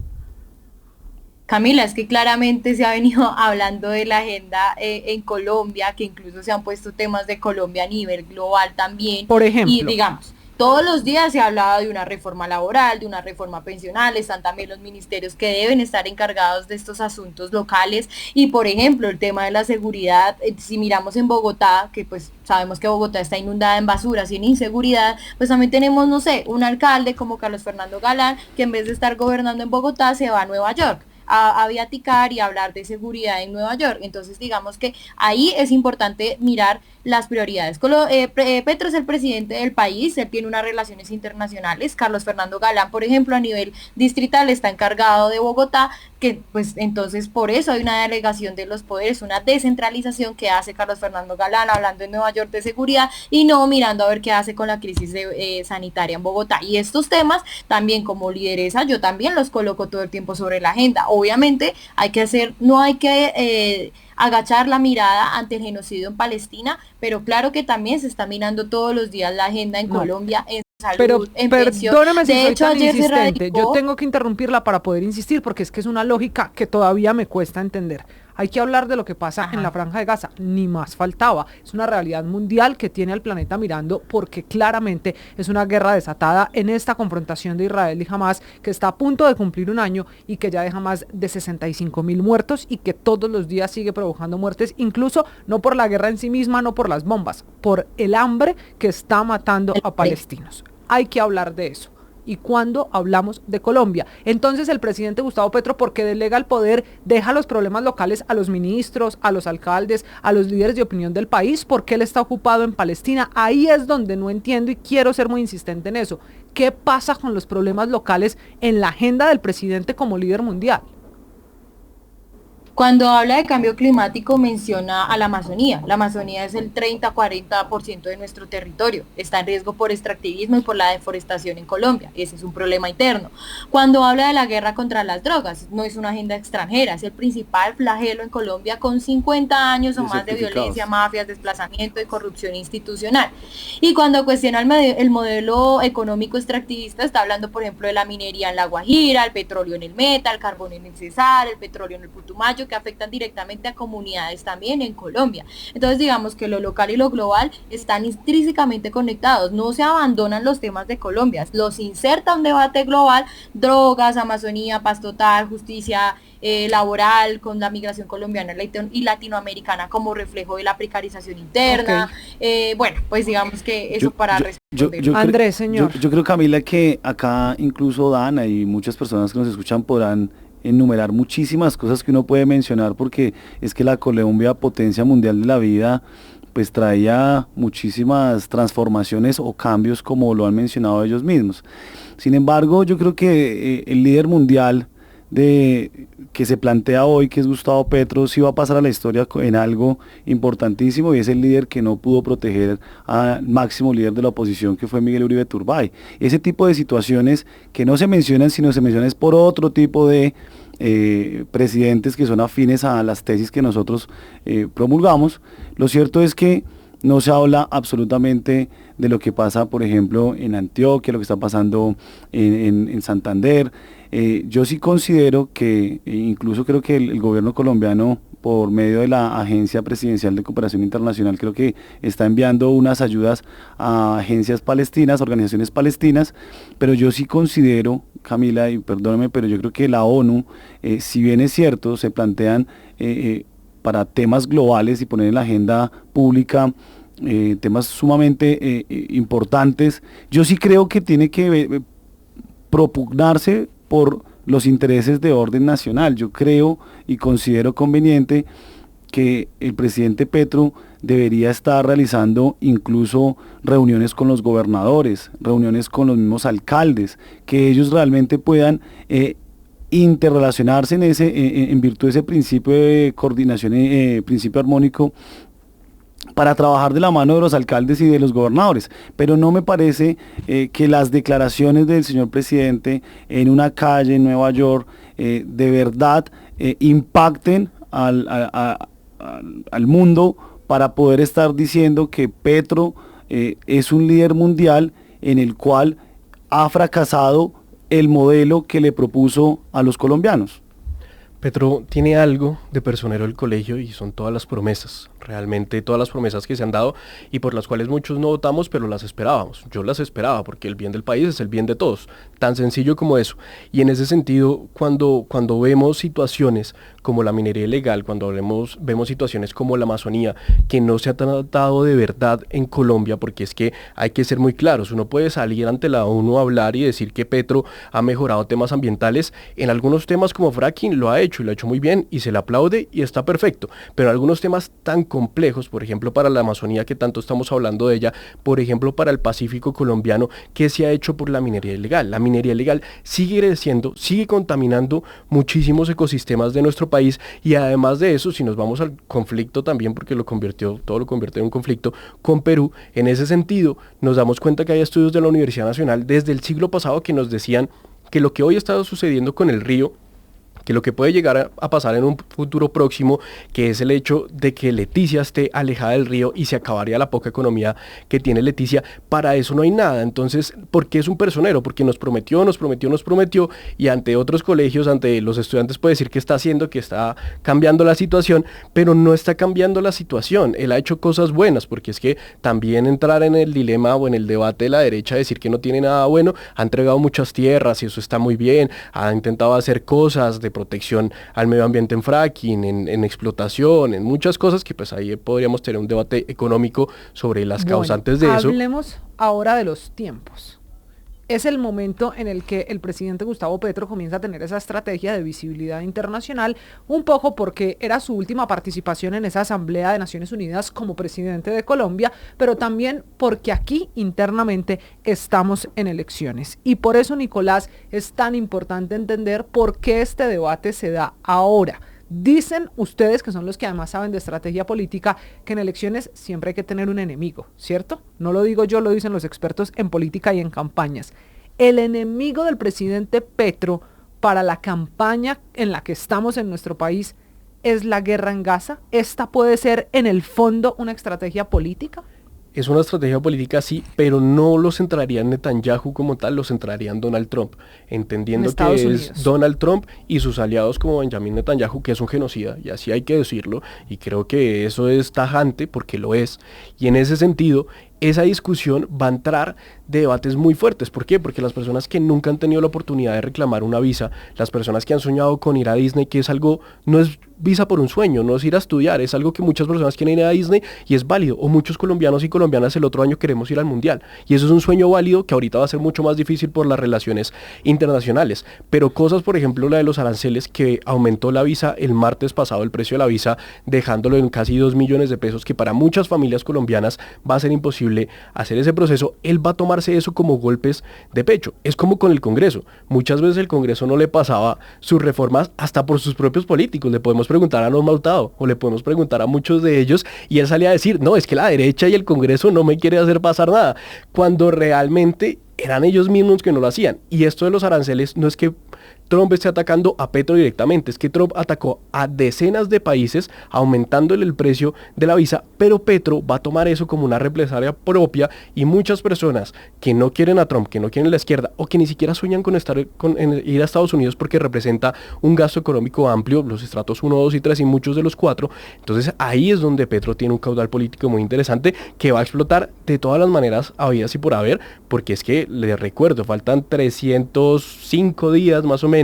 Camila, es que claramente se ha venido hablando de la agenda en Colombia, que incluso se han puesto temas de Colombia a nivel global también. Por ejemplo. Y digamos, todos los días se ha hablado de una reforma laboral, de una reforma pensional, están también los ministerios que deben estar encargados de estos asuntos locales y por ejemplo el tema de la seguridad, si miramos en Bogotá, que pues sabemos que Bogotá está inundada en basuras y en inseguridad, pues también tenemos, no sé, un alcalde como Carlos Fernando Galán, que en vez de estar gobernando en Bogotá se va a Nueva York a viaticar y a hablar de seguridad en Nueva York. Entonces digamos que ahí es importante mirar las prioridades. Petro es el presidente del país, él tiene unas relaciones internacionales. Carlos Fernando Galán, por ejemplo, a nivel distrital está encargado de Bogotá, que pues entonces por eso hay una delegación de los poderes, una descentralización que hace Carlos Fernando Galán hablando en Nueva York de seguridad y no mirando a ver qué hace con la crisis sanitaria en Bogotá. Y estos temas también como lideresa yo también los coloco todo el tiempo sobre la agenda. Obviamente no hay que agachar la mirada ante el genocidio en Palestina, pero claro que también se está mirando todos los días la agenda en Colombia, en salud, Pero en pensión. perdóname si De soy hecho, tan ayer se insistente. Yo radicó. tengo que interrumpirla para poder insistir porque es que es una lógica que todavía me cuesta entender. Hay que hablar de lo que pasa en la Franja de Gaza, ni más faltaba. Es una realidad mundial que tiene al planeta mirando porque claramente es una guerra desatada en esta confrontación de Israel y Hamas que está a punto de cumplir un año y que ya deja más de 65.000 muertos y que todos los días sigue provocando muertes, incluso no por la guerra en sí misma, no por las bombas, por el hambre que está matando a palestinos. Hay que hablar de eso. Y cuando hablamos de Colombia, entonces el presidente Gustavo Petro, porque delega el poder, deja los problemas locales a los ministros, a los alcaldes, a los líderes de opinión del país, porque él está ocupado en Palestina. Ahí es donde no entiendo y quiero ser muy insistente en eso. ¿Qué pasa con los problemas locales en la agenda del presidente como líder mundial? Cuando habla de cambio climático menciona a la Amazonía. La Amazonía es el 30-40% de nuestro territorio. Está en riesgo por extractivismo y por la deforestación en Colombia. Ese es un problema interno. Cuando habla de la guerra contra las drogas, no es una agenda extranjera, es el principal flagelo en Colombia con 50 años o más de violencia, mafias, desplazamiento y corrupción institucional. Y cuando cuestiona el modelo económico extractivista, está hablando, por ejemplo, de la minería en La Guajira, el petróleo en el Meta, el carbón en el Cesar, el petróleo en el Putumayo, que afectan directamente a comunidades también en Colombia. Entonces digamos que lo local y lo global están intrínsecamente conectados, no se abandonan los temas de Colombia, los inserta un debate global, drogas, Amazonía, paz total, justicia laboral, con la migración colombiana y latinoamericana como reflejo de la precarización interna. Bueno, pues digamos que eso para responder. Andrés, señor. Yo creo, Camila, que acá incluso Dana y muchas personas que nos escuchan podrán enumerar muchísimas cosas que uno puede mencionar, porque es que la Colombia, potencia mundial de la vida, pues traía muchísimas transformaciones o cambios, como lo han mencionado ellos mismos. Sin embargo, yo creo que el líder mundial que se plantea hoy, que es Gustavo Petro, sí va a pasar a la historia en algo importantísimo, y es el líder que no pudo proteger al máximo líder de la oposición, que fue Miguel Uribe Turbay. Ese tipo de situaciones que no se mencionan, sino se mencionan por otro tipo de presidentes que son afines a las tesis que nosotros promulgamos. Lo cierto es que no se habla absolutamente de lo que pasa, por ejemplo, en Antioquia, lo que está pasando en Santander. Yo sí considero que, incluso creo que el gobierno colombiano, por medio de la Agencia Presidencial de Cooperación Internacional, creo que está enviando unas ayudas a agencias palestinas, organizaciones palestinas, pero yo sí considero, Camila, y perdóname, pero yo creo que la ONU, si bien es cierto, se plantean para temas globales y poner en la agenda pública temas sumamente importantes, yo sí creo que tiene que propugnarse por los intereses de orden nacional. Yo creo y considero conveniente que el presidente Petro debería estar realizando incluso reuniones con los gobernadores, reuniones con los mismos alcaldes, que ellos realmente puedan interrelacionarse en virtud de ese principio de coordinación, principio armónico, para trabajar de la mano de los alcaldes y de los gobernadores. Pero no me parece que las declaraciones del señor presidente en una calle en Nueva York de verdad impacten al mundo para poder estar diciendo que Petro es un líder mundial en el cual ha fracasado el modelo que le propuso a los colombianos. Petro tiene algo de personero del colegio, y son todas las promesas, realmente todas las promesas que se han dado y por las cuales muchos no votamos, pero las esperábamos. Yo las esperaba, porque el bien del país es el bien de todos, tan sencillo como eso. Y en ese sentido, cuando vemos situaciones como la minería ilegal, cuando vemos situaciones como la Amazonía, que no se ha tratado de verdad en Colombia, porque es que hay que ser muy claros, uno puede salir ante la ONU a hablar y decir que Petro ha mejorado temas ambientales, en algunos temas como fracking lo ha hecho, y lo ha hecho muy bien, y se le aplaude y está perfecto, pero algunos temas tan complejos, por ejemplo para la Amazonía, que tanto estamos hablando de ella, por ejemplo para el Pacífico colombiano, ¿qué se ha hecho por la minería ilegal? La minería ilegal sigue creciendo, sigue contaminando muchísimos ecosistemas de nuestro país, y además de eso, si nos vamos al conflicto también, porque todo lo convierte en un conflicto con Perú, en ese sentido nos damos cuenta que hay estudios de la Universidad Nacional desde el siglo pasado que nos decían que lo que hoy está sucediendo con el río, que lo que puede llegar a pasar en un futuro próximo, que es el hecho de que Leticia esté alejada del río y se acabaría la poca economía que tiene Leticia, para eso no hay nada. Entonces, ¿por qué es un personero? Porque nos prometió, y ante otros colegios, ante los estudiantes puede decir que está haciendo, que está cambiando la situación, pero no está cambiando la situación. Él ha hecho cosas buenas, porque es que también entrar en el dilema o en el debate de la derecha, decir que no tiene nada bueno, ha entregado muchas tierras y eso está muy bien, ha intentado hacer cosas de protección al medio ambiente en fracking, en explotación, en muchas cosas que pues ahí podríamos tener un debate económico sobre las causantes de eso. Hablemos ahora de los tiempos. Es el momento en el que el presidente Gustavo Petro comienza a tener esa estrategia de visibilidad internacional, un poco porque era su última participación en esa Asamblea de Naciones Unidas como presidente de Colombia, pero también porque aquí internamente estamos en elecciones. Y por eso, Nicolás, es tan importante entender por qué este debate se da ahora. Dicen ustedes, que son los que además saben de estrategia política, que en elecciones siempre hay que tener un enemigo, ¿cierto? No lo digo yo, lo dicen los expertos en política y en campañas. El enemigo del presidente Petro para la campaña en la que estamos en nuestro país es la guerra en Gaza. ¿Esta puede ser en el fondo una estrategia política? Es una estrategia política, sí, pero no lo centraría en Netanyahu como tal, lo centraría en Donald Trump, entendiendo que es Donald Trump y sus aliados como Benjamin Netanyahu, que es un genocida, y así hay que decirlo, y creo que eso es tajante porque lo es, y en ese sentido, esa discusión va a entrar de debates muy fuertes. ¿Por qué? Porque las personas que nunca han tenido la oportunidad de reclamar una visa, las personas que han soñado con ir a Disney, que es algo, no es visa por un sueño, no es ir a estudiar, es algo que muchas personas quieren ir a Disney y es válido, o muchos colombianos y colombianas el otro año queremos ir al mundial, y eso es un sueño válido que ahorita va a ser mucho más difícil por las relaciones internacionales, pero cosas, por ejemplo, la de los aranceles, que aumentó la visa el martes pasado, el precio de la visa, dejándolo en casi 2 millones de pesos, que para muchas familias colombianas va a ser imposible hacer ese proceso. Él va a tomarse eso como golpes de pecho. Es como con el Congreso. Muchas veces el Congreso no le pasaba sus reformas hasta por sus propios políticos. Le podemos preguntar a Norma Hurtado o le podemos preguntar a muchos de ellos y él salía a decir, no, es que la derecha y el Congreso no me quiere hacer pasar nada, cuando realmente eran ellos mismos que no lo hacían. Y esto de los aranceles no es que Trump esté atacando a Petro directamente, es que Trump atacó a decenas de países aumentándole el precio de la visa, pero Petro va a tomar eso como una represalia propia, y muchas personas que no quieren a Trump, que no quieren la izquierda o que ni siquiera sueñan con ir a Estados Unidos porque representa un gasto económico amplio, los estratos 1, 2 y 3 y muchos de los 4, entonces ahí es donde Petro tiene un caudal político muy interesante que va a explotar de todas las maneras habidas y por haber, porque es que, les recuerdo, faltan 305 días más o menos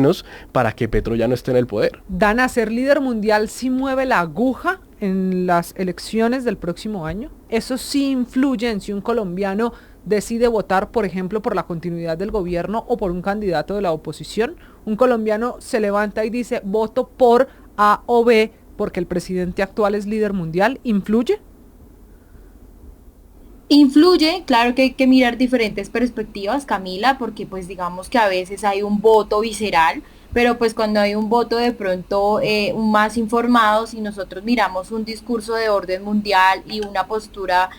para que Petro ya no esté en el poder. Dana, ¿ser líder mundial sí mueve la aguja en las elecciones del próximo año? ¿Eso sí influye en si un colombiano decide votar, por ejemplo, por la continuidad del gobierno o por un candidato de la oposición? ¿Un colombiano se levanta y dice, voto por A o B porque el presidente actual es líder mundial? ¿Influye? Influye, claro que hay que mirar diferentes perspectivas, Camila, porque pues digamos que a veces hay un voto visceral, pero pues cuando hay un voto de pronto más informado, si nosotros miramos un discurso de orden mundial y una postura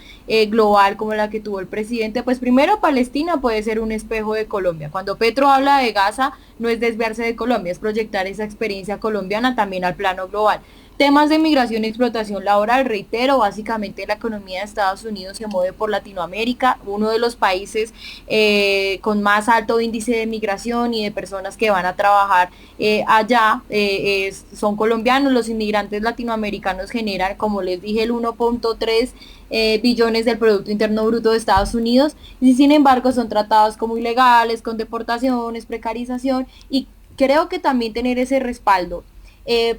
global como la que tuvo el presidente, pues primero Palestina puede ser un espejo de Colombia. Cuando Petro habla de Gaza, no es desviarse de Colombia, es proyectar esa experiencia colombiana también al plano global. Temas de migración y explotación laboral, reitero, básicamente la economía de Estados Unidos se mueve por Latinoamérica, uno de los países con más alto índice de migración y de personas que van a trabajar allá son colombianos. Los inmigrantes latinoamericanos generan, como les dije, el 1.3 billones del Producto Interno Bruto de Estados Unidos, y sin embargo son tratados como ilegales, con deportaciones, precarización, y creo que también tener ese respaldo,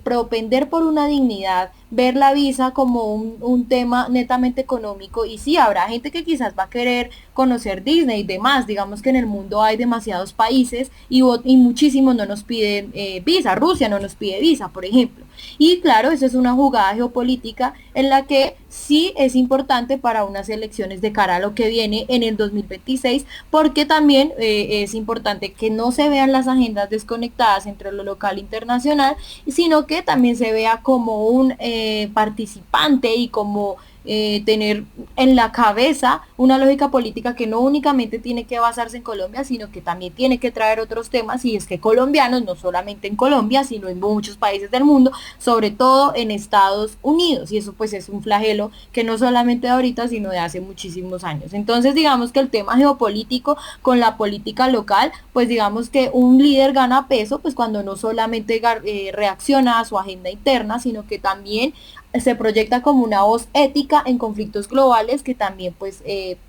propender por una dignidad, ver la visa como un tema netamente económico, y sí, habrá gente que quizás va a querer conocer Disney y demás, digamos que en el mundo hay demasiados países y muchísimos no nos piden visa, Rusia no nos pide visa, por ejemplo, y claro, eso es una jugada geopolítica en la que sí es importante para unas elecciones de cara a lo que viene en el 2026, porque también es importante que no se vean las agendas desconectadas entre lo local e internacional, sino que también se vea como un participante y como tener en la cabeza una lógica política que no únicamente tiene que basarse en Colombia, sino que también tiene que traer otros temas, y es que colombianos, no solamente en Colombia, sino en muchos países del mundo, sobre todo en Estados Unidos, y eso pues es un flagelo que no solamente de ahorita, sino de hace muchísimos años. Entonces digamos que el tema geopolítico con la política local, pues digamos que un líder gana peso pues cuando no solamente reacciona a su agenda interna, sino que también se proyecta como una voz ética en conflictos globales que también pues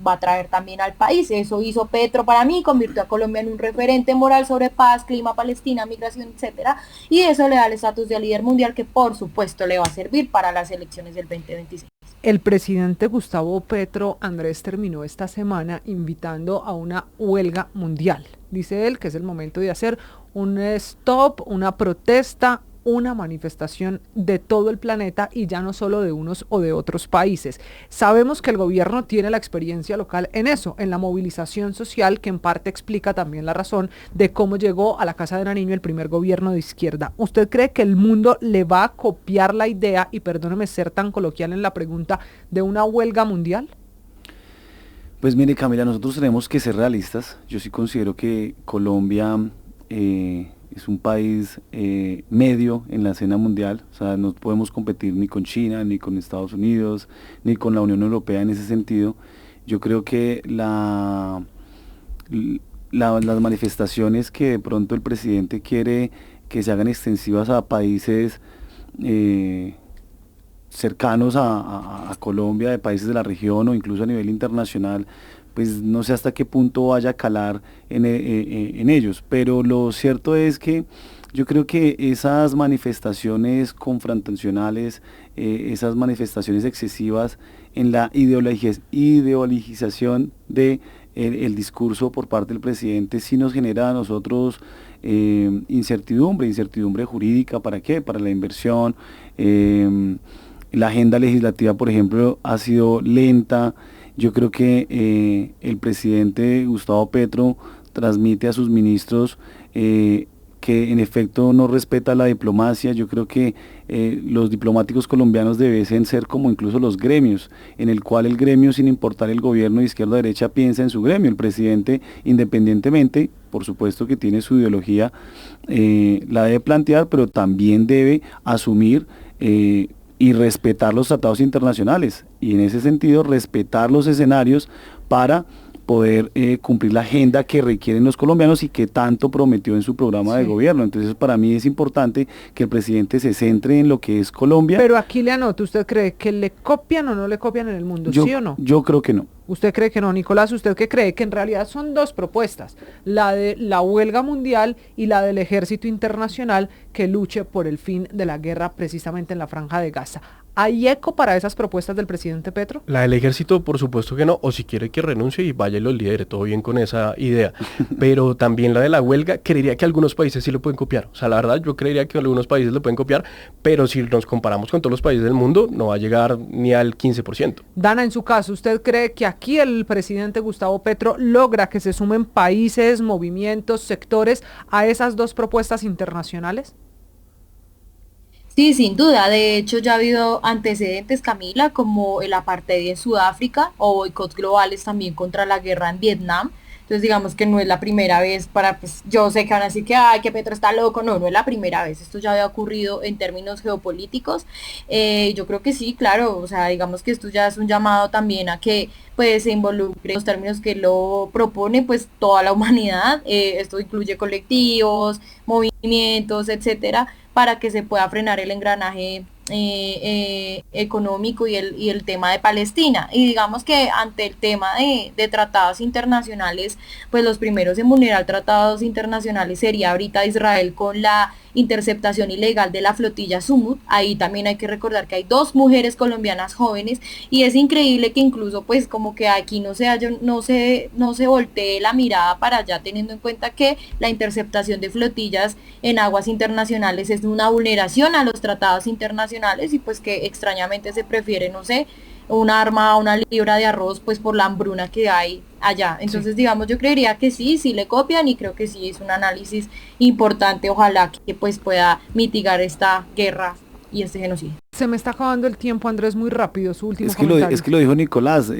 va a traer también al país. Eso hizo Petro para mí, convirtió a Colombia en un referente moral sobre paz, clima, Palestina, migración, etcétera, y eso le da el estatus de líder mundial que por supuesto le va a servir para las elecciones del 2026. El presidente Gustavo Petro, Andrés, terminó esta semana invitando a una huelga mundial. Dice él que es el momento de hacer un stop, una protesta, una manifestación de todo el planeta y ya no solo de unos o de otros países. Sabemos que el gobierno tiene la experiencia local en eso, en la movilización social, que en parte explica también la razón de cómo llegó a la Casa de Nariño el primer gobierno de izquierda. ¿Usted cree que el mundo le va a copiar la idea, y perdóneme ser tan coloquial en la pregunta, de una huelga mundial? Pues mire, Camila, nosotros tenemos que ser realistas. Yo sí considero que Colombia es un país medio en la escena mundial. O sea, no podemos competir ni con China, ni con Estados Unidos, ni con la Unión Europea en ese sentido. Yo creo que las manifestaciones que de pronto el presidente quiere que se hagan extensivas a países cercanos a Colombia, de países de la región o incluso a nivel internacional, pues no sé hasta qué punto vaya a calar en ellos. Pero lo cierto es que yo creo que esas manifestaciones confrontacionales, esas manifestaciones excesivas en la ideologización de el discurso por parte del presidente, sí nos genera a nosotros incertidumbre jurídica. ¿Para qué? Para la inversión. La agenda legislativa, por ejemplo, ha sido lenta. Yo creo que el presidente Gustavo Petro transmite a sus ministros que en efecto no respeta la diplomacia. Yo creo que los diplomáticos colombianos deben ser como incluso los gremios, en el cual el gremio, sin importar el gobierno de izquierda o derecha, piensa en su gremio. El presidente, independientemente, por supuesto que tiene su ideología, la debe plantear, pero también debe asumir y respetar los tratados internacionales, y en ese sentido respetar los escenarios para poder cumplir la agenda que requieren los colombianos y que tanto prometió en su programa de gobierno. Entonces, para mí es importante que el presidente se centre en lo que es Colombia. Pero aquí le anoto, ¿usted cree que le copian o no le copian en el mundo? ¿Sí o no? Yo creo que no. ¿Usted cree que no, Nicolás? ¿Usted qué cree? Que en realidad son dos propuestas, la de la huelga mundial y la del ejército internacional que luche por el fin de la guerra precisamente en la Franja de Gaza. ¿Hay eco para esas propuestas del presidente Petro? La del ejército, por supuesto que no, o si quiere que renuncie y vaya y lo lidere, todo bien con esa idea. Pero también la de la huelga, creería que algunos países sí lo pueden copiar. O sea, la verdad, yo creería que algunos países lo pueden copiar, pero si nos comparamos con todos los países del mundo, no va a llegar ni al 15%. Dana, en su caso, ¿usted cree que aquí el presidente Gustavo Petro logra que se sumen países, movimientos, sectores a esas dos propuestas internacionales? Sí, sin duda. De hecho, ya ha habido antecedentes, Camila, como el apartheid en Sudáfrica o boicots globales también contra la guerra en Vietnam. Entonces, digamos que no es la primera vez pues yo sé que van a decir que, ay, que Petro está loco. No, no es la primera vez. Esto ya había ocurrido en términos geopolíticos. Yo creo que sí, claro. O sea, digamos que esto ya es un llamado también a que pues se involucre en los términos que lo propone pues toda la humanidad. Esto incluye colectivos, movimientos, etcétera, para que se pueda frenar el engranaje económico y el tema de Palestina. Y digamos que ante el tema de tratados internacionales, pues los primeros en vulnerar tratados internacionales sería ahorita Israel con la interceptación ilegal de la flotilla Sumut. Ahí también hay que recordar que hay 2 mujeres colombianas jóvenes, y es increíble que incluso pues como que aquí no se voltee la mirada para allá, teniendo en cuenta que la interceptación de flotillas en aguas internacionales es una vulneración a los tratados internacionales, y pues que extrañamente se prefiere, no sé, un arma, una libra de arroz, pues por la hambruna que hay allá. Entonces, digamos, yo creería que sí le copian, y creo que sí es un análisis importante, ojalá que pues pueda mitigar esta guerra y este genocidio. Se me está acabando el tiempo, Andrés, muy rápido, su último comentario. Es que lo dijo Nicolás,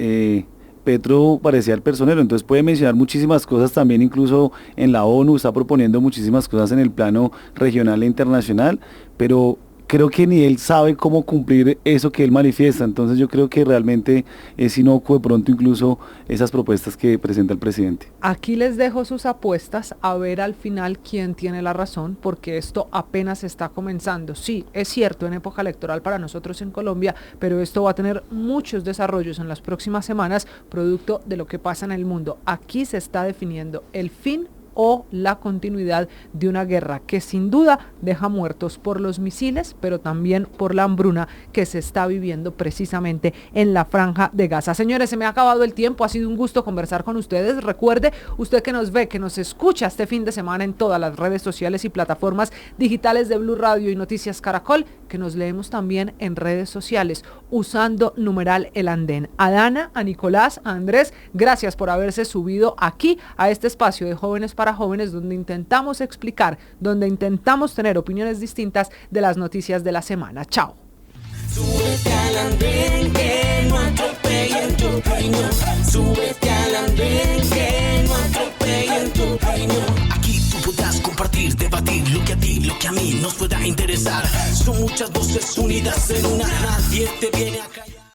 Petro parecía el personero, entonces puede mencionar muchísimas cosas también, incluso en la ONU está proponiendo muchísimas cosas en el plano regional e internacional, pero creo que ni él sabe cómo cumplir eso que él manifiesta. Entonces yo creo que realmente es inocuo de pronto incluso esas propuestas que presenta el presidente. Aquí les dejo sus apuestas a ver al final quién tiene la razón, porque esto apenas está comenzando. Sí, es cierto, en época electoral para nosotros en Colombia, pero esto va a tener muchos desarrollos en las próximas semanas, producto de lo que pasa en el mundo. Aquí se está definiendo el fin o la continuidad de una guerra que sin duda deja muertos por los misiles, pero también por la hambruna que se está viviendo precisamente en la Franja de Gaza. Señores, se me ha acabado el tiempo, ha sido un gusto conversar con ustedes. Recuerde, usted que nos ve, que nos escucha este fin de semana en todas las redes sociales y plataformas digitales de Blue Radio y Noticias Caracol, que nos leemos también en redes sociales usando numeral El Andén. A Dana, a Nicolás, a Andrés, gracias por haberse subido aquí a este espacio de Jóvenes para Jóvenes, donde intentamos explicar, donde intentamos tener opiniones distintas de las noticias de la semana. Chao. Súbete al andén, que no atropellen tu opinión. Súbete al andén, que no atropellen tu opinión. Aquí tú podrás compartir, debatir lo que a ti, lo que a mí nos pueda interesar. Son muchas voces unidas en una. Nadie te viene a callar.